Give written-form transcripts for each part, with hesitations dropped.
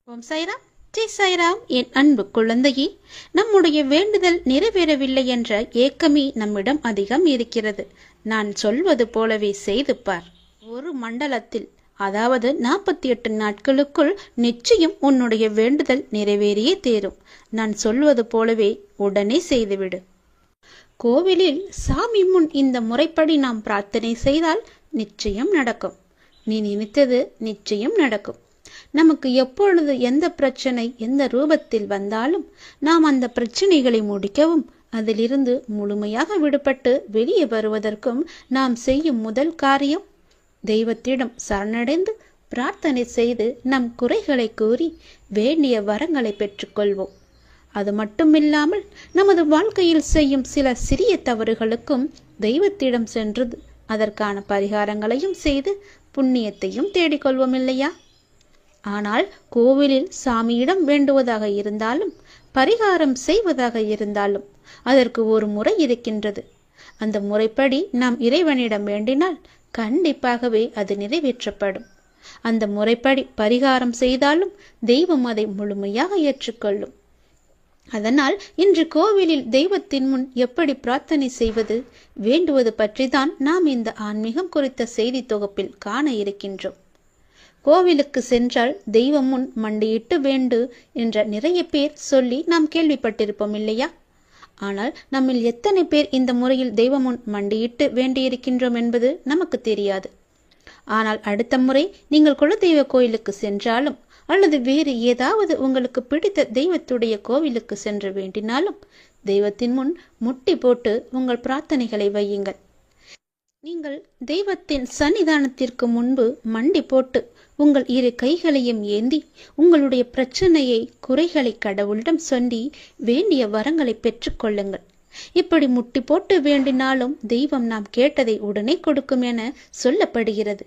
ஓம் சாய்ராம். ஜெய் சாய்ராம். என் அன்பு குழந்தையே, நம்முடைய வேண்டுதல் நிறைவேறவில்லை என்ற ஏக்கமே நம்மிடம் அதிகம் இருக்கிறது. நான் சொல்வது போலவே செய்து பார். ஒரு மண்டலத்தில், அதாவது 48 நாட்களுக்குள் நிச்சயம் உன்னுடைய வேண்டுதல் நிறைவேறியே தேரும். நான் சொல்வது போலவே உடனே செய்துவிடு. கோவிலில் சாமி முன் இந்த முறைப்படி நாம் பிரார்த்தனை செய்தால் நிச்சயம் நடக்கும். நீ நினைத்தது நிச்சயம் நடக்கும். நமக்கு எப்பொழுது எந்த பிரச்சனை எந்த ரூபத்தில் வந்தாலும் நாம் அந்த பிரச்சனைகளை முடிக்கவும் அதிலிருந்து முழுமையாக விடுபட்டு வெளியே வருவதற்கும் நாம் செய்யும் முதல் காரியம் தெய்வத்திடம் சரணடைந்து பிரார்த்தனை செய்து நம் குறைகளை கூறி வேண்டிய வரங்களை பெற்றுக்கொள்வோம். அது மட்டுமில்லாமல் நமது வாழ்க்கையில் செய்யும் சில சிறிய தவறுகளுக்கும் தெய்வத்திடம் சென்று அதற்கான பரிகாரங்களையும் செய்து புண்ணியத்தையும் தேடிக்கொள்வோம் இல்லையா? ஆனால் கோவிலில் சாமியிடம் வேண்டுவதாக இருந்தாலும் பரிகாரம் செய்வதாக இருந்தாலும் அதற்கு ஒரு முறை இருக்கின்றது. அந்த முறைப்படி நாம் இறைவனிடம் வேண்டினால் கண்டிப்பாகவே அது நிறைவேற்றப்படும். அந்த முறைப்படி பரிகாரம் செய்தாலும் தெய்வம் அதை முழுமையாக ஏற்றுக்கொள்ளும். அதனால் இன்று கோவிலில் தெய்வத்தின் முன் எப்படி பிரார்த்தனை செய்வது, வேண்டுவது பற்றிதான் நாம் இந்த ஆன்மீகம் குறித்த செய்தி தொகுப்பில் காண இருக்கின்றோம். கோவிலுக்கு சென்றால் தெய்வம் முன் மண்டியிட்டு வேண்டு என்ற நிறைய பேர் சொல்லி நாம் கேள்விப்பட்டிருப்போம் இல்லையா? ஆனால் நம்மில் எத்தனை பேர் இந்த முறையில் தெய்வம் முன் மண்டியிட்டு வேண்டியிருக்கின்றோம் என்பது நமக்கு தெரியாது. ஆனால் அடுத்த முறை நீங்கள் குலதெய்வ கோயிலுக்கு சென்றாலும் அல்லது வேறு ஏதாவது உங்களுக்கு பிடித்த தெய்வத்துடைய கோவிலுக்கு சென்று வேண்டினாலும் தெய்வத்தின் முன் முட்டி போட்டு உங்கள் பிரார்த்தனைகளை வையுங்கள். நீங்கள் தெய்வத்தின் சன்னிதானத்திற்கு முன்பு மண்டி போட்டு உங்கள் இரு கைகளையும் ஏந்தி உங்களுடைய பிரச்சனையை குறைகளை கடவுளிடம் சொல்லி வேண்டிய வரங்களை பெற்றுக்கொள்ளுங்கள். இப்படி முட்டி போட்டு வேண்டினாலும் தெய்வம் நாம் கேட்டதை உடனே கொடுக்கும் என சொல்லப்படுகிறது.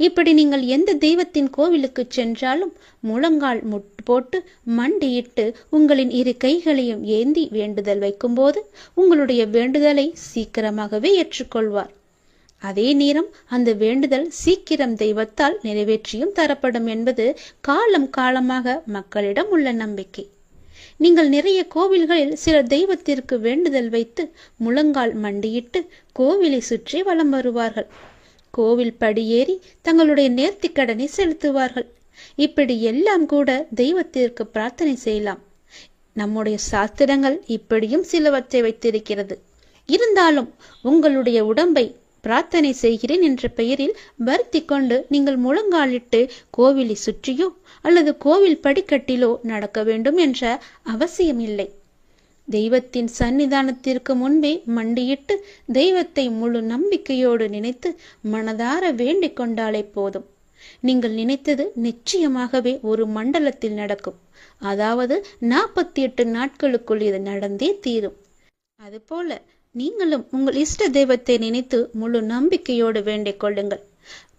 இப்படி நீங்கள் எந்த தெய்வத்தின் கோவிலுக்கு சென்றாலும் முழங்கால் முட்டு போட்டு மண்டியிட்டு உங்களின் இரு கைகளையும் ஏந்தி வேண்டுதல் வைக்கும்போது உங்களுடைய வேண்டுதலை சீக்கிரமாகவே ஏற்றுக்கொள்வார். அதே நேரம் அந்த வேண்டுதல் சீக்கிரம் தெய்வத்தால் நிறைவேற்றியும் தரப்படும் என்பது காலம் காலமாக மக்களிடம் உள்ள நம்பிக்கை. நீங்கள் நிறைய கோவில்களில் சில தெய்வத்திற்கு வேண்டுதல் வைத்து முழங்கால் மண்டியிட்டு கோவிலை சுற்றி வலம் வருவார்கள். கோவில் படியேறி தங்களுடைய நேர்த்திக்கடனை செலுத்துவார்கள். இப்படி எல்லாம் கூட தெய்வத்திற்கு பிரார்த்தனை செய்யலாம். நம்முடைய சாஸ்திரங்கள் இப்படியும் சிலவற்றை வைத்திருக்கிறது. இருந்தாலும் உங்களுடைய உடம்பை பிரார்த்தனை செய்கிறேன் என்ற பெயரில் வருத்தி கொண்டு நீங்கள் முழங்காலிட்டு கோவிலை சுற்றியோ அல்லது கோவில் படிக்கட்டிலோ நடக்க வேண்டும் என்ற அவசியம் இல்லை. தெய்வத்தின் சன்னிதானத்திற்கு முன்பே மண்டியிட்டு தெய்வத்தை முழு நம்பிக்கையோடு நினைத்து மனதார வேண்டிக் கொண்டாலே போதும். நீங்கள் நினைத்தது நிச்சயமாகவே ஒரு மண்டலத்தில் நடக்கும். அதாவது 48 நாட்களுக்குள் இது நடந்தே தீரும். அதுபோல நீங்களும் உங்கள் இஷ்ட தெய்வத்தை நினைத்து முழு நம்பிக்கையோடு வேண்டிக் கொள்ளுங்கள்.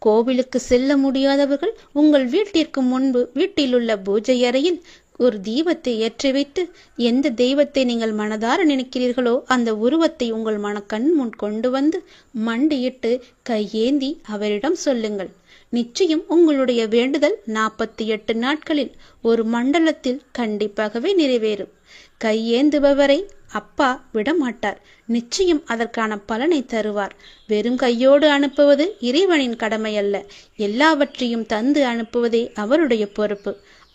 கோவிலுக்கு செல்ல முடியாதவர்கள் உங்கள் வீட்டிற்கு முன்பு வீட்டிலுள்ள பூஜை அறையில் ஒரு தீபத்தை ஏற்றி வைத்து எந்த தெய்வத்தை நீங்கள் மனதார நினைக்கிறீர்களோ அந்த உருவத்தை உங்கள் மனக்கண் முன் கொண்டு வந்து மண்டியிட்டு கையேந்தி அவரிடம் சொல்லுங்கள். நிச்சயம் உங்களுடைய வேண்டுதல் 48 நாட்களில் ஒரு மண்டலத்தில் கண்டிப்பாகவே நிறைவேறும். கையேந்துபவரை அப்பா விடமாட்டார். நிச்சயம் அதற்கான பலனை தருவார். வெறும் கையோடு அனுப்புவது இறைவனின் கடமை அல்ல. எல்லாவற்றையும் தந்து அனுப்புவதே அவருடைய பொறுப்பு.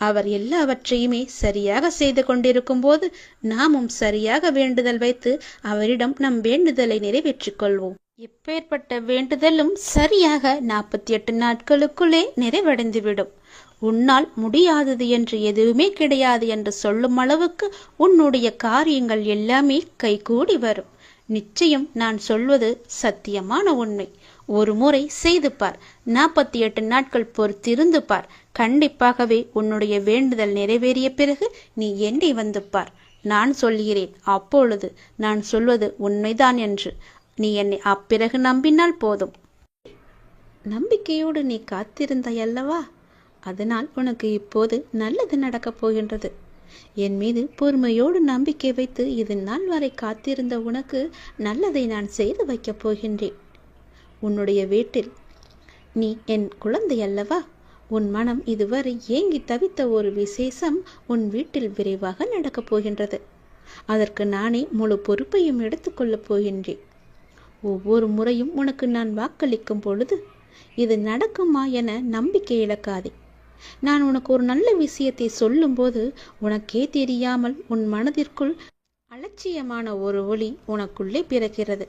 அவர் எல்லாவற்றையுமே சரியாக செய்து கொண்டிருக்கும் போது நாமும் சரியாக வேண்டுதல் வைத்து அவரிடம் நம் வேண்டுதலை நிறைவேற்றிக் கொள்வோம். எப்பேற்பட்ட வேண்டுதலும் சரியாக 48 நாட்களுக்குள்ளே நிறைவடைந்துவிடும். உன்னால் முடியாதது என்று எதுவுமே கிடையாது என்று சொல்லும் அளவுக்கு உன்னுடைய காரியங்கள் எல்லாமே கைகூடி வரும். நிச்சயம் நான் சொல்வது சத்தியமான உண்மை. ஒரு முறை செய்து பார். 48 நாட்கள் பொறுத்திருந்து பார். கண்டிப்பாகவே உன்னுடைய வேண்டுதல் நிறைவேறிய பிறகு நீ எண்ணி வந்து பார். நான் சொல்கிறேன், அப்பொழுது நான் சொல்வது உண்மைதான் என்று நீ என்னை அப்பிறகு நம்பினால் போதும். நம்பிக்கையோடு நீ காத்திருந்தாய் அல்லவா? அதனால் உனக்கு இப்போது நல்லது நடக்கப் போகின்றது. என் மீது பொறுமையோடு நம்பிக்கை வைத்து இது நாள் வரை காத்திருந்த உனக்கு நல்லதை நான் செய்து வைக்கப் போகின்றேன். உன்னுடைய வீட்டில் நீ என் குழந்தை அல்லவா? உன் மனம் இதுவரை ஏங்கி தவித்த ஒரு விசேஷம் உன் வீட்டில் விரைவாக நடக்கப் போகின்றது. அதற்கு நானே முழு பொறுப்பையும் எடுத்துக்கொள்ளப் போகின்றேன். ஒவ்வொரு முறையும் உனக்கு நான் வாக்களிக்கும் பொழுது இது நடக்குமா என நம்பிக்கை இழக்காதே. நான் உனக்கு ஒரு நல்ல விஷயத்தை சொல்லும்போது உனக்கே தெரியாமல் உன் மனதிற்குள் அலட்சியமான ஒரு ஒளி உனக்குள்ளே பிறக்கிறது.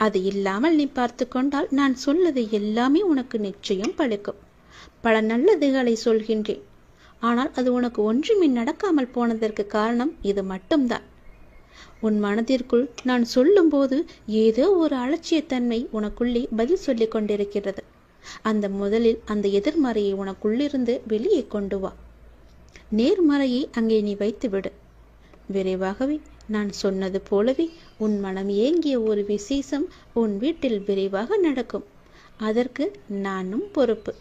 அது இல்லாமல் நீ பார்த்து கொண்டால் நான் சொல்வது எல்லாமே உனக்கு நிச்சயம் பழிக்கும். பல நல்லதுகளை சொல்கின்றேன், ஆனால் அது உனக்கு ஒன்றுமே நடக்காமல் போனதற்கு காரணம் இது மட்டும்தான். உன் மனதிற்குள் நான் சொல்லும்போது ஏதோ ஒரு அலட்சியத்தன்மை உனக்குள்ளே பதில் சொல்லிக் கொண்டிருக்கிறது. முதலில் அந்த எதிர்மறையை உனக்குள்ளிருந்து வெளியே கொண்டு வா. நேர்மறையை அங்கே நீ வைத்து விடு. விரைவாகவே நான் சொன்னது போலவே உன் மனம் ஏங்கிய ஒரு விசேஷம் உன் வீட்டில் விரைவாக நடக்கும். அதற்கு நானும் பொறுப்பு.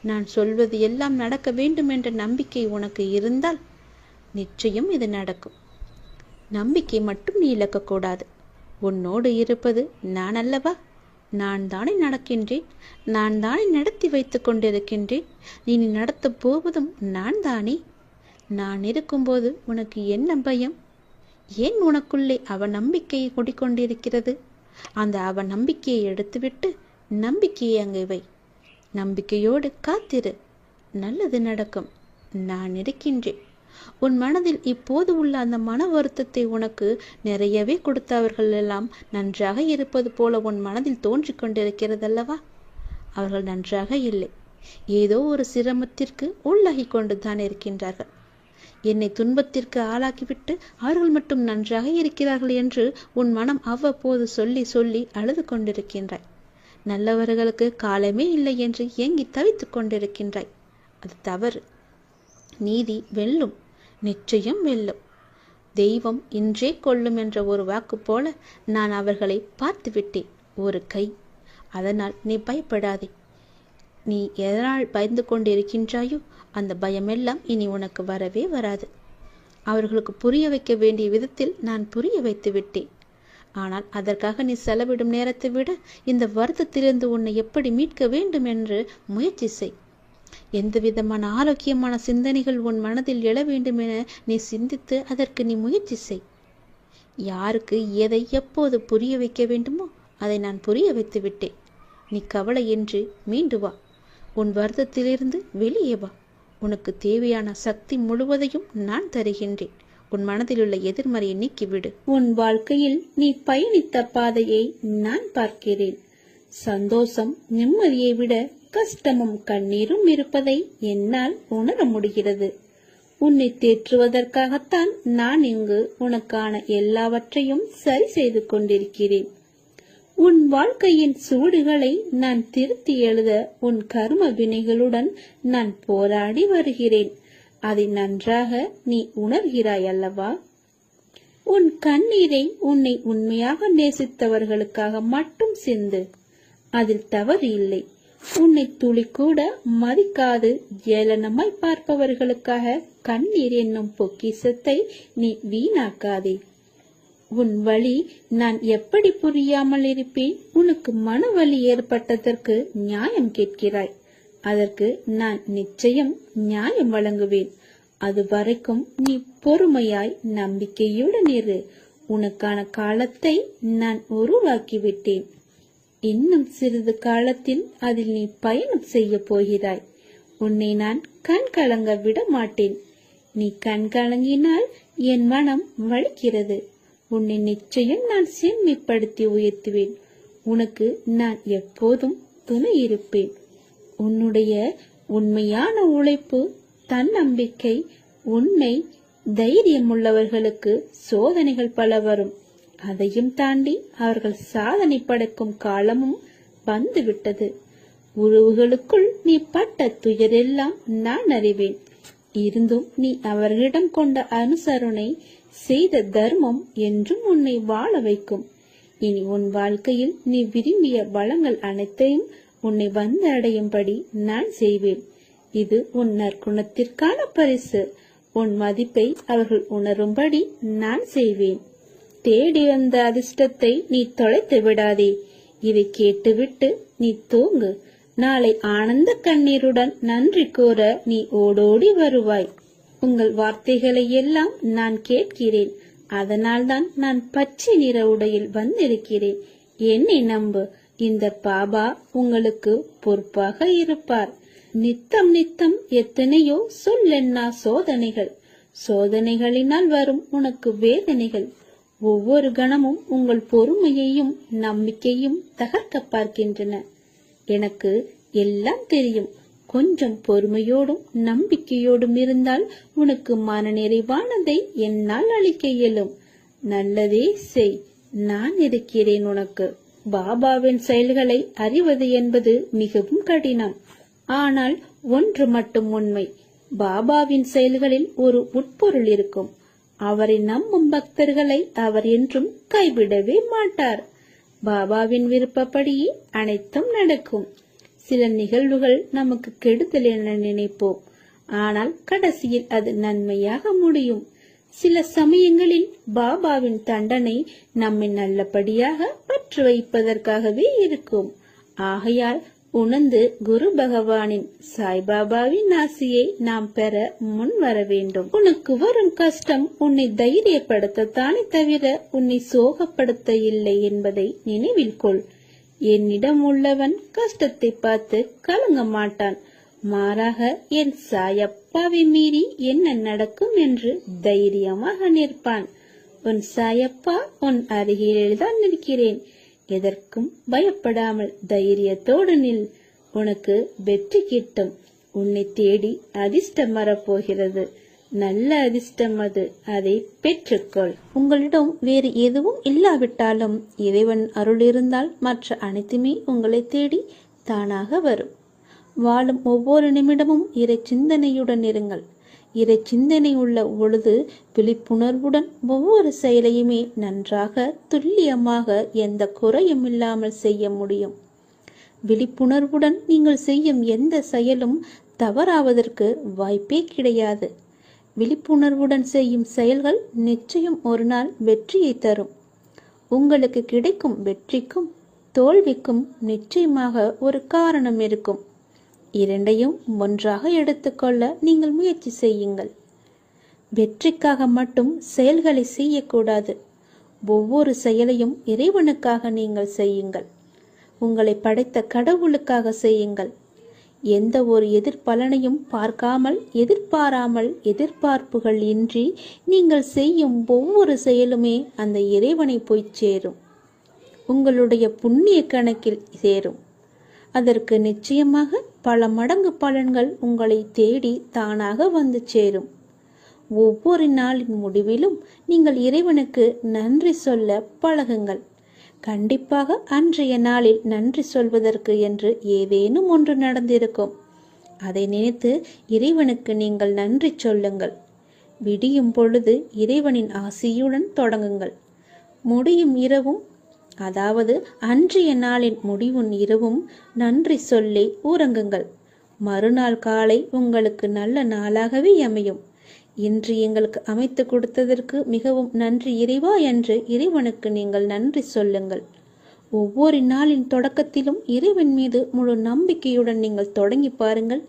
நான் சொல்வது எல்லாம் நடக்க வேண்டும் என்ற நம்பிக்கை உனக்கு இருந்தால் நிச்சயம் இது நடக்கும். நம்பிக்கை மட்டும் நீ இழக்கக்கூடாது. உன்னோடு இருப்பது நான் அல்லவா? நான் தானே நடக்கின்றேன், நான் தானே நடத்தி வைத்து கொண்டிருக்கின்றேன். நீ நடத்தப் போவதும் நான் தானே. நான் இருக்கும்போது உனக்கு என்ன பயம்? ஏன் உனக்குள்ளே அவநம்பிக்கையை குடிக்கொண்டிருக்கிறது? அந்த அவநம்பிக்கையை எடுத்துவிட்டு நம்பிக்கையை அங்கே வை. நம்பிக்கையோடு காத்திரு, நல்லது நடக்கும். நான் இருக்கின்றேன். உன் மனதில் இப்போது உள்ள அந்த மன வருத்தத்தை உனக்கு நிறையவே கொடுத்தவர்கள் எல்லாம் நன்றாக இருப்பது போல உன் மனதில் தோன்றிக் கொண்டிருக்கிறதல்லவா? அவர்கள் நன்றாக இல்லை, ஏதோ ஒரு சிரமத்திற்கு உள்ளாகி கொண்டுதான் இருக்கின்றார்கள். என்னை துன்பத்திற்கு ஆளாக்கிவிட்டு அவர்கள் மட்டும் நன்றாக இருக்கிறார்கள் என்று உன் மனம் அவ்வப்போது சொல்லி சொல்லி அழுது கொண்டிருக்கின்றாய். நல்லவர்களுக்கு காலமே இல்லை என்று ஏங்கி தவித்துக் கொண்டிருக்கின்றாய். அது தவறு. நீதி வெல்லும், நிச்சயம் வெல்லும். தெய்வம் இன்றே கொல்லும் என்ற ஒரு வாக்கு போல நான் அவர்களை பார்த்து விட்டேன். ஒரு கை. அதனால் நீ பயப்படாதே. நீ எதனால் பயந்து கொண்டிருக்கின்றாயோ அந்த பயமெல்லாம் இனி உனக்கு வரவே வராது. அவர்களுக்கு புரிய வைக்க வேண்டிய விதத்தில் நான் புரிய வைத்து விட்டேன். ஆனால் அதற்காக நீ செலவிடும் நேரத்தை விட இந்த வருத்தத்திலிருந்து உன்னை எப்படி மீட்க வேண்டும் என்று முயற்சி செய். எந்த விதமான ஆரோக்கியமான சிந்தனைகள் உன் மனதில் எழ வேண்டும் என நீ சிந்தித்து அதற்கு நீ முயற்சி செய். யாருக்கு எதை எப்போது புரிய வைக்க வேண்டுமோ அதை நான் புரிய வைத்து விட்டேன். நீ கவலையின்றி மீண்டு வா. உன் வருத்தத்திலிருந்து வெளியே வா. உனக்கு தேவையான சக்தி முழுவதையும் நான் தருகின்றேன். உன் மனதில் உள்ள எதிர்மறையை நீக்கிவிடு. உன் வாழ்க்கையில் நீ பயணித்த பாதையை நான் பார்க்கிறேன். சந்தோஷம், நிம்மதியை விட கஷ்டமும் கண்ணீரும் இருப்பதை என்னால் உணர முடிகிறது. உன்னை தேற்றுவதற்காகத்தான் நான் இங்கு உனக்கான எல்லாவற்றையும் சரி செய்து கொண்டிருக்கிறேன். உன் வாழ்க்கையின் சூடுகளை நான் திருத்தி எழுத உன் கர்ம வினைகளுடன் நான் போராடி வருகிறேன். அதை நன்றாக நீ உணர்கிறாய் அல்லவா? உன் கண்ணீரை உன்னை உண்மையாக நேசித்தவர்களுக்காக மட்டும் சிந்து. அதில் தவறு இல்லை. உன்னை துளி கூட மதிக்காது ஏளனமாய் பார்ப்பவர்களுக்காக கண்ணீர் என்னும் பொக்கிஷத்தை நீ வீணாக்காதே. உன் வழி நான் எப்படி புரியாமல் இருப்பேன்? உனக்கு மன வலி ஏற்பட்டதற்கு நியாயம் கேட்கிறாய். அதற்கு நான் நிச்சயம் நியாயம் வழங்குவேன். அது வரைக்கும் நீ பொறுமையாய் நம்பிக்கையுடன் இரு. உனக்கான காலத்தை நான் உருவாக்கிவிட்டேன். இன்னும் சிறிது காலத்தில் அதில் நீ பயணம் செய்ய போகிறாய். உன்னை நான் கண் கலங்க விட மாட்டேன். நீ கண் கலங்கினால் என் மனம் வலிக்கிறது. உன்னை நிச்சயம் நான் செம்மைப்படுத்தி உயர்த்துவேன். உனக்கு நான் எப்போதும் துணை இருப்பேன். உன்னுடைய உண்மையான உழைப்பு, தன்னம்பிக்கை, உண்மை, தைரியம் உள்ளவர்களுக்கு சோதனைகள் பல வரும். அதையும் தாண்டி அவர்கள் சாதனை படைக்கும் காலமும் வந்துவிட்டது. உறவுகளுக்குள் நீ பட்ட துயரெல்லாம் நான் அறிவேன். இருந்தும் நீ அவர்களிடம் கொண்ட அனுசரணை, செய்த தர்மம் என்றும் உன்னை வாழ வைக்கும். இனி உன் வாழ்க்கையில் நீ விரும்பிய வளங்கள் அனைத்தையும் உன்னை வந்து அடையும்படி நான் செய்வேன். இது உன் நற்குணத்திற்கான பரிசு. உன் மதிப்பை அவர்கள் உணரும்படி நான் செய்வேன். தேடி வந்த அதிர்ஷ்டத்தை நீ தொலைத்து விடாதே. இதை கேட்டுவிட்டு நீ தூங்கு. நாளை ஆனந்த கண்ணீருடன் நன்றி கூற நீ ஓடோடி வருவாய். உங்கள் வார்த்தைகளை எல்லாம் நான் கேட்கிறேன். அதனால்தான் நான் பச்சை நிற உடையில் வந்திருக்கிறேன். என்னை நம்பு, இந்த பாபா உங்களுக்கு பொறுப்பாக இருப்பார். நித்தம் நித்தம் எத்தனையோ சொல்லென்னா சோதனைகள், சோதனைகளினால் வரும் உனக்கு வேதனைகள். ஒவ்வொரு கணமும் உங்கள் பொறுமையையும் நம்பிக்கையும் தகர்க்க பார்க்கின்றன. எனக்கு எல்லாம் தெரியும். கொஞ்சம் பொறுமையோடும் நம்பிக்கையோடும் இருந்தால் உனக்கு மனநிறைவானதை என்னால் அளிக்க இயலும். நல்லதே செய், நான் இருக்கிறேன் உனக்கு. பாபாவின் செயல்களை அறிவது என்பது மிகவும் கடினம். ஆனால் ஒன்று மட்டும் உண்மை, பாபாவின் செயல்களில் ஒரு உட்பொருள் இருக்கும். அவரை நம்பும் பக்தர்களை அவர் என்றும் கைவிடவே மாட்டார். பாபாவின் விருப்பப்படியே அனைத்தும் நடக்கும். சில நிகழ்வுகள் நமக்கு கெடுதல் என நினைப்போம், ஆனால் கடைசியில் அது நன்மையாக முடியும். சில சமயங்களில் பாபாவின் தண்டனை நம்மை நல்லபடியாக பற்று வைப்பதற்காகவே இருக்கும். ஆகையால் உணர்ந்து குரு பகவானின் சாய்பாபாவின் ஆசியை நாம் பெற முன் வர வேண்டும். உனக்கு வரும் கஷ்டம் உன்னை தைரியப்படுத்தத்தானே தவிர உன்னை சோகப்படுத்த இல்லை என்பதை நினைவில் கொள். என்னிடம் உள்ளவன் கஷ்டத்தை பார்த்து கலங்க மாட்டான். மாறாக என் சாயப்பாவை மீறி என்ன நடக்கும் என்று தைரியமாக நிற்பான். உன் சாயப்பா உன் அருகில்தான் நிற்கிறேன். எதற்கும் பயப்படாமல் தைரியத்தோடு நில். உனக்கு வெற்றி கிட்டும். உன்னை தேடி அதிர்ஷ்டம் வரப்போகிறது. நல்ல அதிர்ஷ்டம் அது, அதை பெற்றுக்கொள். உங்களிடம் வேறு எதுவும் இல்லாவிட்டாலும் இறைவன் அருள் இருந்தால் மற்ற அனைத்துமே உங்களை தேடி தானாக வரும். வாழும் ஒவ்வொரு நிமிடமும் இறை சிந்தனையுடன் இருங்கள். இறை சிந்தனை உள்ள பொழுது விழிப்புணர்வுடன் ஒவ்வொரு செயலையுமே நன்றாக துல்லியமாக எந்த குறையும் இல்லாமல் செய்ய முடியும். விழிப்புணர்வுடன் நீங்கள் செய்யும் எந்த செயலும் தவறாவதற்கு வாய்ப்பே கிடையாது. விழிப்புணர்வுடன் செய்யும் செயல்கள் நிச்சயம் ஒரு நாள் வெற்றியை தரும். உங்களுக்கு கிடைக்கும் வெற்றிக்கும் தோல்விக்கும் நிச்சயமாக ஒரு காரணம் இருக்கும். இரண்டையும் ஒன்றாக எடுத்துக்கொள்ள நீங்கள் முயற்சி செய்யுங்கள். வெற்றிக்காக மட்டும் செயல்களை செய்யக்கூடாது. ஒவ்வொரு செயலையும் இறைவனுக்காக நீங்கள் செய்யுங்கள். உங்களை படைத்த கடவுளுக்காக செய்யுங்கள். எந்த ஒரு எதிர்பலனையும் பார்க்காமல் எதிர்பாராமல் எதிர்பார்ப்புகள் இன்றி நீங்கள் செய்யும் ஒவ்வொரு செயலுமே அந்த இறைவனை போய் சேரும். உங்களுடைய புண்ணிய கணக்கில் சேரும். அதற்கு நிச்சயமாக பல மடங்கு பலன்கள் உங்களை தேடி தானாக வந்து சேரும். ஒவ்வொரு நாளின் முடிவிலும் நீங்கள் இறைவனுக்கு நன்றி சொல்ல பழகுங்கள். கண்டிப்பாக அன்றைய நாளில் நன்றி சொல்வதற்கு என்று ஏதேனும் ஒன்று நடந்திருக்கும். அதை நினைத்து இறைவனுக்கு நீங்கள் நன்றி சொல்லுங்கள். விடியும் பொழுது இறைவனின் ஆசியுடன் தொடங்குங்கள். முடியும் இரவும், அதாவது அன்றைய நாளின் முடிவும் இரவும் நன்றி சொல்லி உறங்குங்கள். மறுநாள் காலை உங்களுக்கு நல்ல நாளாகவே அமையும். இன்று எங்களுக்கு அமைத்து கொடுத்ததற்கு மிகவும் நன்றி இறைவா என்று இறைவனுக்கு நீங்கள் நன்றி சொல்லுங்கள். ஒவ்வொரு நாளின் தொடக்கத்திலும் இறைவன் மீது முழு நம்பிக்கையுடன் நீங்கள் தொடங்கி பாருங்கள்.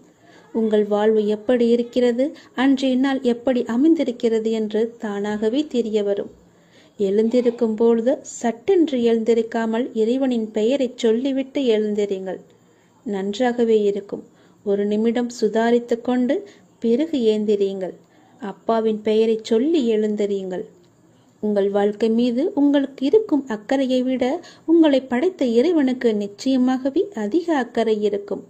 உங்கள் வாழ்வு எப்படி இருக்கிறது, அன்றைய நாள் எப்படி அமைந்திருக்கிறது என்று தானாகவே தெரிய வரும். எழுந்திருக்கும் பொழுது சட்டென்று எழுந்திருக்காமல் இறைவனின் பெயரை சொல்லிவிட்டு எழுந்திருங்கள். நன்றாகவே இருக்கும். ஒரு நிமிடம் சுதாரித்து கொண்டு பிறகு ஏந்திரியுங்கள். அப்பாவின் பெயரை சொல்லி எழுந்திரியுங்கள். உங்கள் வாழ்க்கை மீது உங்களுக்கு இருக்கும் அக்கறையை விட உங்களை படைத்த இறைவனுக்கு நிச்சயமாகவே அதிக அக்கறை இருக்கும்.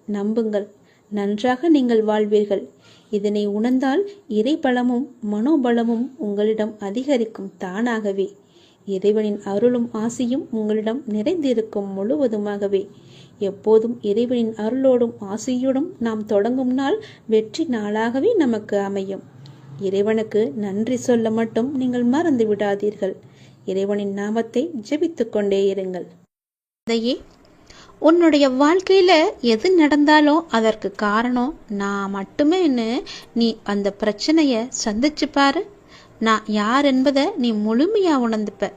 நம்புங்கள், நன்றாக நீங்கள் வாழ்வீர்கள். இதனை உணர்ந்தால் இறைபலமும் மனோபலமும் உங்களிடம் அதிகரிக்கும் தானாகவே. இறைவனின் அருளும் ஆசியும் உங்களிடம் நிறைந்திருக்கும் முழுவதுமாகவே. எப்போதும் இறைவனின் அருளோடும் ஆசியோடும் நாம் தொடங்கும் நாள் வெற்றி நாளாகவே நமக்கு அமையும். இறைவனுக்கு நன்றி சொல்ல மட்டும் நீங்கள் மறந்து விடாதீர்கள். இறைவனின் நாமத்தை ஜெபித்துக் கொண்டே இருங்கள். உன்னுடைய வாழ்க்கையில எது நடந்தாலும் அதற்கு காரணம் நான் மட்டுமேன்னு நீ அந்த பிரச்சனைய சந்திச்சு பாரு. நான் யார் என்பதை நீ முழுமையா உணர்ந்துப்ப.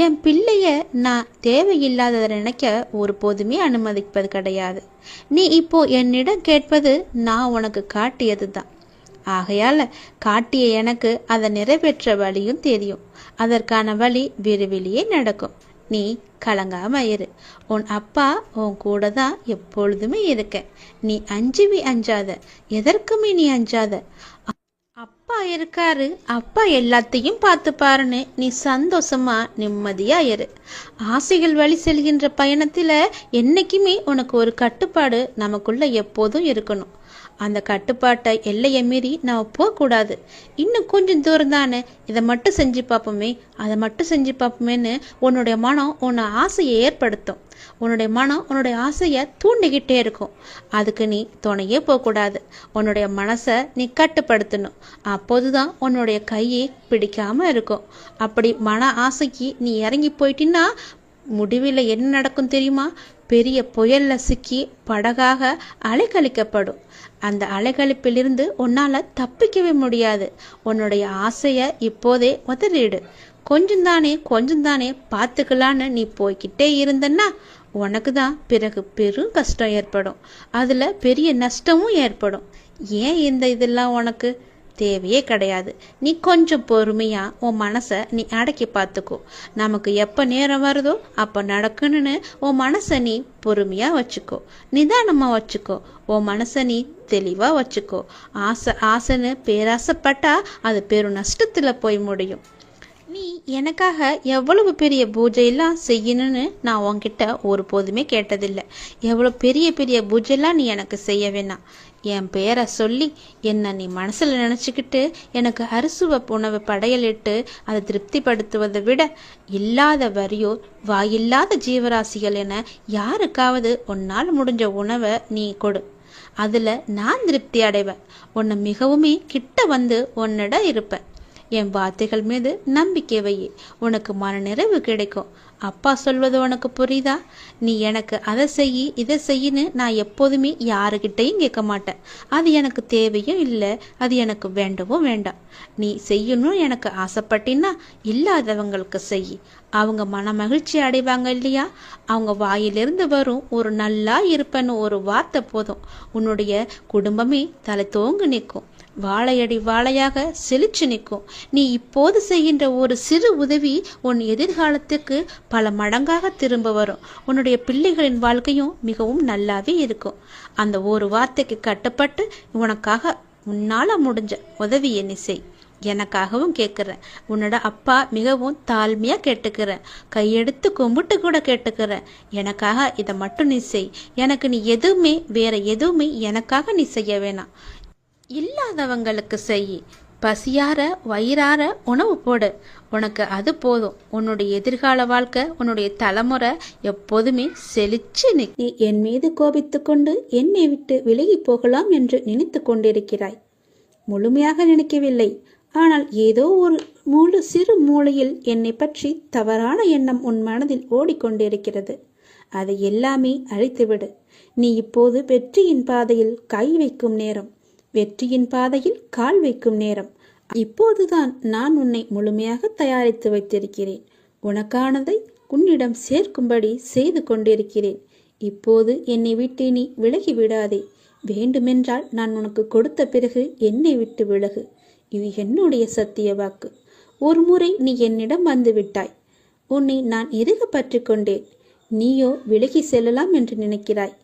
என் பிள்ளைய நான் தேவையில்லாததை நினைக்க ஒருபோதுமே அனுமதிப்பது கிடையாது. நீ இப்போ என்னிடம் கேட்பது நான் உனக்கு காட்டியது தான். ஆகையால காட்டிய எனக்கு அதை நிறைவேற்ற வழியும் தெரியும். அதற்கான வழி விரைவிலேயே நடக்கும். நீ கலங்காம இரு. உன் அப்பா உன் கூட தான் எப்பொழுதுமே இருக்க. நீ அஞ்சாத, எதற்குமே நீ அஞ்சாத. அப்பா இருக்காரு, அப்பா எல்லாத்தையும் பார்த்துப்பாருன்னு நீ சந்தோஷமா நிம்மதியா இரு. ஆசைகள் வழி செல்கின்ற பயணத்துல என்னைக்குமே உனக்கு ஒரு கட்டுப்பாடு நமக்குள்ள எப்போதும் இருக்கணும். அந்த கட்டுப்பாட்டை எல்லையை மீறி நான் போகக்கூடாது. இன்னும் கொஞ்சம் தூரம் தானே, இதை மட்டும் செஞ்சு பார்ப்போமே, அதை மட்டும் செஞ்சு பார்ப்போமேன்னு உன்னுடைய மனம் உன்னை ஆசையை ஏற்படுத்தும். உன்னுடைய மனம் உன்னுடைய ஆசையை தூண்டிக்கிட்டே இருக்கும். அதுக்கு நீ துணையே போகக்கூடாது. உன்னுடைய மனசை நீ கட்டுப்படுத்தணும். அப்போதுதான் உன்னுடைய கையை பிடிக்காம இருக்கும். அப்படி மன ஆசைக்கு நீ இறங்கி போயிட்டின்னா முடிவில் என்ன நடக்கும் தெரியுமா? பெரிய புயல்ல சிக்கி படகாக அலைக்கழிக்கப்படும். அந்த அலைக்கழிப்பிலிருந்து உன்னால தப்பிக்கவே முடியாது. உன்னுடைய ஆசைய இப்போதே உதறிடு. கொஞ்சம் தானே பார்த்துக்கலான்னு நீ போய்கிட்டே இருந்தன்னா உனக்கு தான் பிறகு பெரும் கஷ்டம் ஏற்படும். அதுல பெரிய நஷ்டமும் ஏற்படும். ஏன் இதெல்லாம் உனக்கு தேவையே கிடையாது. நீ கொஞ்சம் பொறுமையா உன் மனசை நீ அடக்கி பார்த்துக்கோ. நமக்கு எப்ப நேரம் வருதோ அப்ப நடக்கணும்னு உன் மனசை நீ பொறுமையா வச்சுக்கோ, நிதானமா வச்சுக்கோ. உன் மனசை நீ தெளிவா வச்சுக்கோ. ஆசைன்னு பேராசைப்பட்டா அது பெரும் நஷ்டத்துல போய் முடியும். நீ எனக்காக எவ்வளவு பெரிய பூஜையெல்லாம் செய்யணும்னு நான் உன்கிட்ட ஒருபோதுமே கேட்டதில்லை. எவ்வளோ பெரிய பெரிய பூஜையெல்லாம் நீ எனக்கு செய்ய வேணாம். என் பேரை சொல்லி என்னை நீ மனசில் நினச்சிக்கிட்டு எனக்கு அறுசுவை உணவு படையலிட்டு அதை திருப்திப்படுத்துவதை விட இல்லாத வரியோ வாயில்லாத ஜீவராசிகள் என யாருக்காவது உன்னால் முடிஞ்ச உணவை நீ கொடு. அதில் நான் திருப்தி அடைவேன். உன்னை மிகவுமே கிட்ட வந்து உன்னிடம் இருப்பேன். என் வார்த்தைகள் மீது நம்பிக்கை வை. உனக்கு மன நிறைவு கிடைக்கும். அப்பா சொல்வது உனக்கு புரியுதா? நீ எனக்கு அதை செய் இதை செய்யின்னு நான் எப்போதுமே யாருக்கிட்டையும் கேட்க மாட்டேன். அது எனக்கு தேவையும் இல்லை, அது எனக்கு வேண்டவும் வேண்டாம். நீ செய்யணும் எனக்கு ஆசைப்பட்டினா இல்லாதவங்களுக்கு செய். அவங்க மன மகிழ்ச்சி அடைவாங்க இல்லையா? அவங்க வாயிலிருந்து வரும் ஒரு நல்லா இருப்பேன்னு ஒரு வார்த்தை போதும். உன்னுடைய குடும்பமே தலை தோங்கு நிற்கும். வாழையடி வாழையாக செழிச்சு நிற்கும். நீ இப்போது செய்கின்ற ஒரு சிறு உதவி உன் எதிர்காலத்துக்கு பல மடங்காக திரும்ப வரும். உன்னுடைய பிள்ளைகளின் வாழ்க்கையும் மிகவும் நல்லாவே இருக்கும். அந்த ஒரு வார்த்தைக்கு கட்டுப்பட்டு உனக்காக உன்னால முடிஞ்ச உதவியை நீ செய். எனக்காகவும் கேட்குறேன். உன்னோட அப்பா மிகவும் தாழ்மையா கேட்டுக்கிறேன். கையெடுத்து கும்பிட்டு கூட கேட்டுக்கிறேன். எனக்காக இதை மட்டும் நீ செய். எனக்கு நீ எதுவுமே வேற எதுவுமே எனக்காக நீ செய்ய வேணாம். இல்லாதவங்களுக்கு செய். பசியார வயிறார உணவு போடு. உனக்கு அது போதும். உன்னுடைய எதிர்கால வாழ்க்கை, உன்னுடைய தலைமுறை எப்போதுமே செழிச்சு நீ என் மீது கோபித்து கொண்டு என்னை விட்டு விலகி போகலாம் என்று நினைத்து கொண்டிருக்கிறாய். முழுமையாக நினைக்கவில்லை. ஆனால் ஏதோ ஒரு சிறு மூலையில் என்னை பற்றி தவறான எண்ணம் உன் மனதில் ஓடிக்கொண்டிருக்கிறது. அதை எல்லாமே அழித்துவிடு. நீ இப்போது வெற்றியின் பாதையில் கை வைக்கும் நேரம். வெற்றியின் பாதையில் கால் வைக்கும் நேரம். இப்போதுதான் நான் உன்னை முழுமையாக தயாரித்து வைத்திருக்கிறேன். உனக்கானதை உன்னிடம் சேர்க்கும்படி செய்து கொண்டிருக்கிறேன். இப்போது என்னை விட்டு நீ விலகி விடாதே. வேண்டுமென்றால் நான் உனக்கு கொடுத்த பிறகு என்னை விட்டு விலகு. இது என்னுடைய சத்திய வாக்கு. ஒரு முறை நீ என்னிடம் வந்து விட்டாய். உன்னை நான் இறுக பற்றி கொண்டேன். நீயோ விலகி செல்லலாம் என்று நினைக்கிறாய்.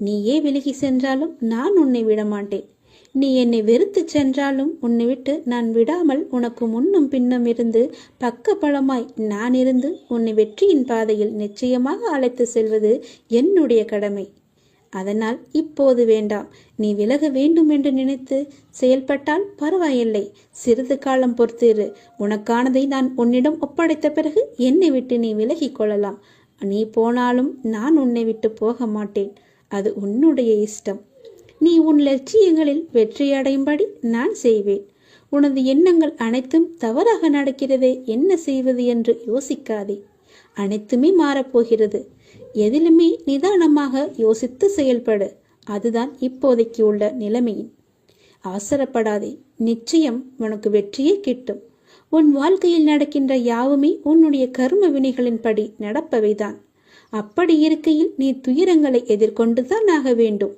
நீயே விலகி சென்றாலும் நான் உன்னை விடமாட்டேன். நீ என்னை வெறுத்து சென்றாலும் உன்னை விட்டு நான் விடாமல் உனக்கு முன்னும் பின்னும் இருந்து பக்க பலமாய் நான் இருந்து உன்னை வெற்றியின் பாதையில் நிச்சயமாக அழைத்து செல்வது என்னுடைய கடமை. அதனால் இப்போது வேண்டாம். நீ விலக வேண்டும் என்று நினைத்து செயல்பட்டால் பரவாயில்லை. சிறிது காலம் பொறுத்திரு. உனக்கானதை நான் உன்னிடம் ஒப்படைத்த பிறகு என்னை விட்டு நீ விலகி கொள்ளலாம். நீ போனாலும் நான் உன்னை விட்டு போக மாட்டேன். அது உன்னுடைய இஷ்டம். நீ உன் லட்சியங்களில் வெற்றியடையும்படி நான் செய்வேன். உனது எண்ணங்கள் அனைத்தும் தவறாக நடக்கிறதே, என்ன செய்வது என்று யோசிக்காதே. அனைத்துமே மாறப்போகிறது. எதிலுமே நிதானமாக யோசித்து செயல்படு. அதுதான் இப்போதைக்கு உள்ள நிலைமையின். அவசரப்படாதே. நிச்சயம் உனக்கு வெற்றியே கிட்டும். உன் வாழ்க்கையில் நடக்கின்ற யாவுமே உன்னுடைய கர்ம வினைகளின்படி நடப்பவைதான். அப்படி இருக்கையில் நீ துயரங்களை எதிர்கொண்டுதான் ஆக வேண்டும்.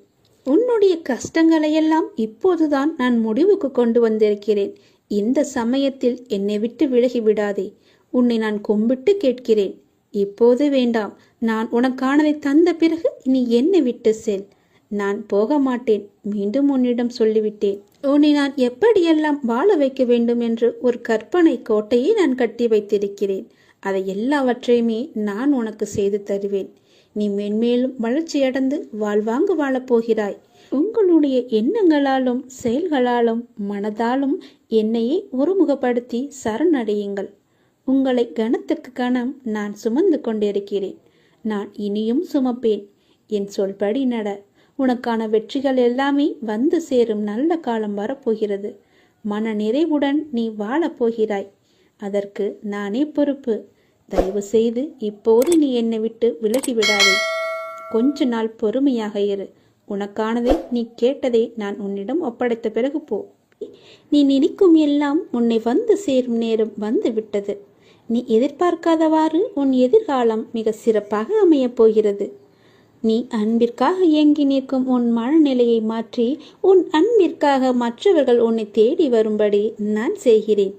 உன்னுடைய கஷ்டங்களையெல்லாம் இப்போதுதான் நான் முடிவுக்கு கொண்டு வந்திருக்கிறேன். இந்த சமயத்தில் என்னை விட்டு விலகிவிடாதே. உன்னை நான் கும்பிட்டு கேட்கிறேன். இப்போது வேண்டாம். நான் உனக்கானதை தந்த பிறகு நீ என்னை விட்டு செல். நான் போக மாட்டேன். மீண்டும் உன்னிடம் சொல்லிவிட்டேன். உன்னை நான் எப்படியெல்லாம் வாழ வைக்க வேண்டும் என்று ஒரு கற்பனை கோட்டையை நான் கட்டி வைத்திருக்கிறேன். அதை எல்லாவற்றையுமே நான் உனக்கு செய்து தருவேன். நீ மென்மேலும் வளர்ச்சியடைந்து வாழ்வாங்கு வாழப்போகிறாய். உங்களுடைய எண்ணங்களாலும் செயல்களாலும் மனதாலும் என்னையே ஒருமுகப்படுத்தி சரணடையுங்கள். உங்களை கணத்துக்கு கணம் நான் சுமந்து கொண்டிருக்கிறேன். நான் இனியும் சுமப்பேன். என் சொல்படி நட. உனக்கான வெற்றிகள் எல்லாமே வந்து சேரும் நல்ல காலம் வரப்போகிறது. மன நிறைவுடன் நீ வாழப்போகிறாய். அதற்கு நானே பொறுப்பு. தயவு செய்து இப்போது நீ என்னை விட்டு விலகிவிடாதே. கொஞ்ச நாள் பொறுமையாக இரு. உனக்கானதை நீ கேட்டதை நான் உன்னிடம் ஒப்படைத்த பிறகு போ. நீ நினைக்கும் எல்லாம் உன்னை வந்து சேரும் நேரம் வந்து விட்டது. நீ எதிர்பார்க்காதவாறு உன் எதிர்காலம் மிக சிறப்பாக அமையப் போகிறது. நீ அன்பிற்காக ஏங்கி நிற்கும் உன் மனநிலையை மாற்றி உன் அன்பிற்காக மற்றவர்கள் உன்னை தேடி வரும்படி நான் செய்கிறேன்.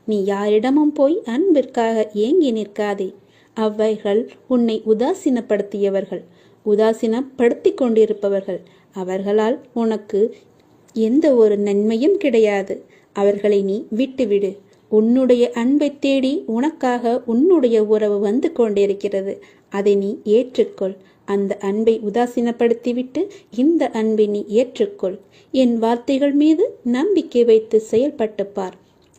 நீ யாரிடமும் போய் அன்பிற்காக ஏங்கி நிற்காதே. அவைகள் உன்னை உதாசீனப்படுத்தியவர்கள், உதாசீனப்படுத்தி கொண்டிருப்பவர்கள். அவர்களால் உனக்கு எந்த ஒரு நன்மையும் கிடையாது. அவர்களை நீ விட்டுவிடு. உன்னுடைய அன்பை தேடி உனக்காக உன்னுடைய உறவு வந்து கொண்டிருக்கிறது. அதை நீ ஏற்றுக்கொள். அந்த அன்பை உதாசீனப்படுத்திவிட்டு இந்த அன்பை நீ ஏற்றுக்கொள். என் வார்த்தைகள் மீது நம்பிக்கை வைத்து செயல்பட்டு பார்.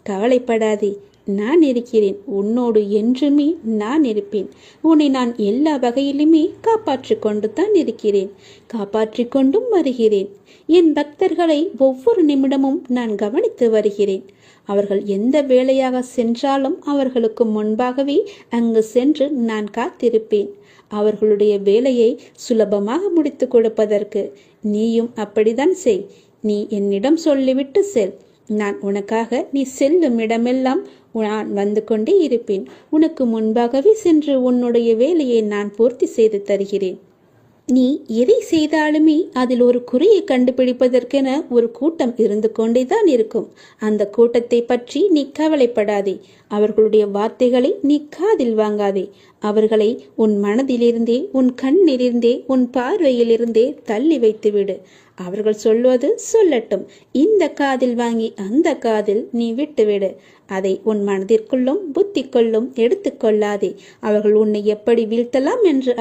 கவலைப்படாதே. நான் இருக்கிறேன். உன்னோடு என்றுமே நான் இருப்பேன். உன்னை நான் எல்லா வகையிலுமே காப்பாற்றி கொண்டு தான் இருக்கிறேன். காப்பாற்றி கொண்டும் வருகிறேன். என் பக்தர்களை ஒவ்வொரு நிமிடமும் நான் கவனித்து வருகிறேன். அவர்கள் எந்த வேலையாக சென்றாலும் அவர்களுக்கு முன்பாகவே அங்கு சென்று நான் காத்திருப்பேன். அவர்களுடைய வேலையை சுலபமாக முடித்து கொடுப்பதற்கு நீயும் அப்படித்தான் செய். நீ என்னிடம் சொல்லிவிட்டு செல். நான் உனக்காக நீ செல்லும் இடமெல்லாம் நான் வந்து கொண்டே இருப்பேன். உனக்கு முன்பாகவே சென்று உன்னுடைய வேலையை நான் பூர்த்தி செய்து தருகிறேன். நீ எதை செய்தாலுமே அதில் ஒரு குறையை கண்டுபிடிப்பதற்கென ஒரு கூட்டம் இருந்து கொண்டேதான் இருக்கும். அந்த கூட்டத்தை பற்றி நீ கவலைப்படாதே. அவர்களுடைய வார்த்தைகளை நீ காதில் வாங்காதே. அவர்களை உன் மனதிலிருந்தே, உன் கண்ணிலிருந்தே, உன் பார்வையிலிருந்தே தள்ளி வைத்துவிடு. அவர்கள் சொல்வது சொல்லட்டும். இந்த காதில் வாங்கி அந்த காதில் நீ விட்டுவிடு. அதை உன் மனதிற்குள்ளும் புத்திக்குள்ளும் எடுத்துக்கொள்ளாதே. அவர்கள் உன்னை எப்படி வீழ்த்தலாம் என்று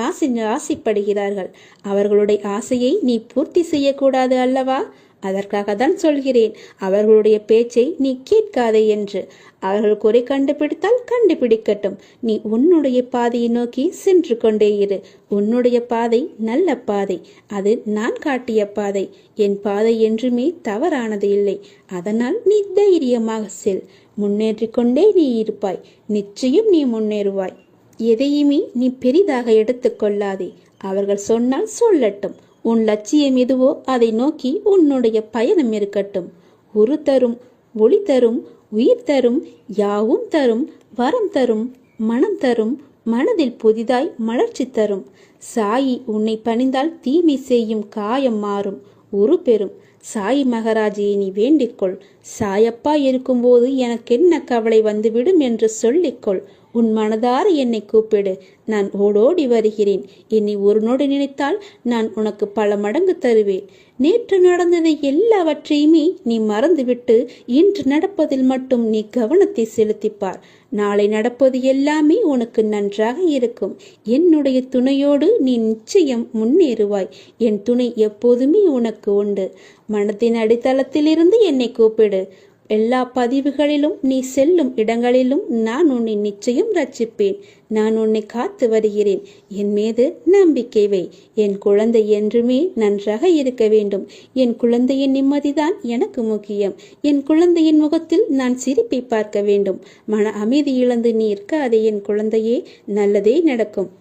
ஆசைப்படுகிறார்கள். அவர்களுடைய ஆசையை நீ பூர்த்தி செய்யக்கூடாது அல்லவா? அதற்காகத்தான் சொல்கிறேன், அவர்களுடைய பேச்சை நீ கேட்காதே என்று. அவர்கள் குறை கண்டுபிடித்தால் கண்டுபிடிக்கட்டும். நீ உன்னுடைய பாதையை நோக்கி சென்று கொண்டே இரு. உன்னுடைய பாதை நல்ல பாதை. அது நான் காட்டிய பாதை. என் பாதை என்றுமே தவறானது இல்லை. அதனால் நீ தைரியமாக செல். முன்னேற்றிக் கொண்டே நீ இருப்பாய். நிச்சயம் நீ முன்னேறுவாய். எதையுமே நீ பெரிதாக எடுத்துக்கொள்ளாதே. அவர்கள் சொன்னால் சொல்லட்டும். உன் லட்சியம் எதுவோ அதை நோக்கி உன்னுடைய பயணம் இருக்கட்டும். உரு தரும், ஒளி தரும், உயிர் தரும், யாவும் தரும், வரம் தரும், மனம் தரும், மனதில் புதிதாய் மலர்ச்சி தரும். சாயி உன்னை பணிந்தால் தீமை செய்யும் காயம் மாறும், உரு பெறும். சாயி மகாராஜியை நீ வேண்டிக்கொள். சாயப்பா இருக்கும்போது எனக்கென்ன கவலை வந்துவிடும் என்று சொல்லிக்கொள். உன் மனதார என்னை கூப்பிடு. நான் ஓடோடி வருகிறேன். என்னை ஒரு நொடி நினைத்தால் நான் உனக்கு பல மடங்கு தருவேன். நேற்று நடந்ததை எல்லாவற்றையுமே நீ மறந்துவிட்டு இன்று நடப்பதில் மட்டும் நீ கவனத்தை செலுத்திப்பார். நாளை நடப்பது எல்லாமே உனக்கு நன்றாக இருக்கும். என்னுடைய துணையோடு நீ நிச்சயம் முன்னேறுவாய். என் துணை எப்போதுமே உனக்கு உண்டு. மனத்தின் அடித்தளத்திலிருந்து என்னை கூப்பிடு. எல்லா பதிவுகளிலும் நீ செல்லும் இடங்களிலும் நான் உன்னை நிச்சயம் ரட்சிப்பேன். நான் உன்னை காத்து வருகிறேன். என் மீது நம்பிக்கை வை. என் குழந்தை என்றுமே நன்றாக இருக்க வேண்டும். என் குழந்தையின் நிம்மதிதான் எனக்கு முக்கியம். என் குழந்தையின் முகத்தில் நான் சிரிப்பை பார்க்க வேண்டும். மன அமைதி இழந்து நீ இருக்காதே என் குழந்தையே. நல்லதே நடக்கும்.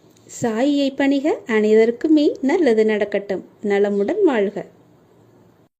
சாயியை பணிக. அனைவருக்குமே நல்லது நடக்கட்டும். நலமுடன் வாழ்க.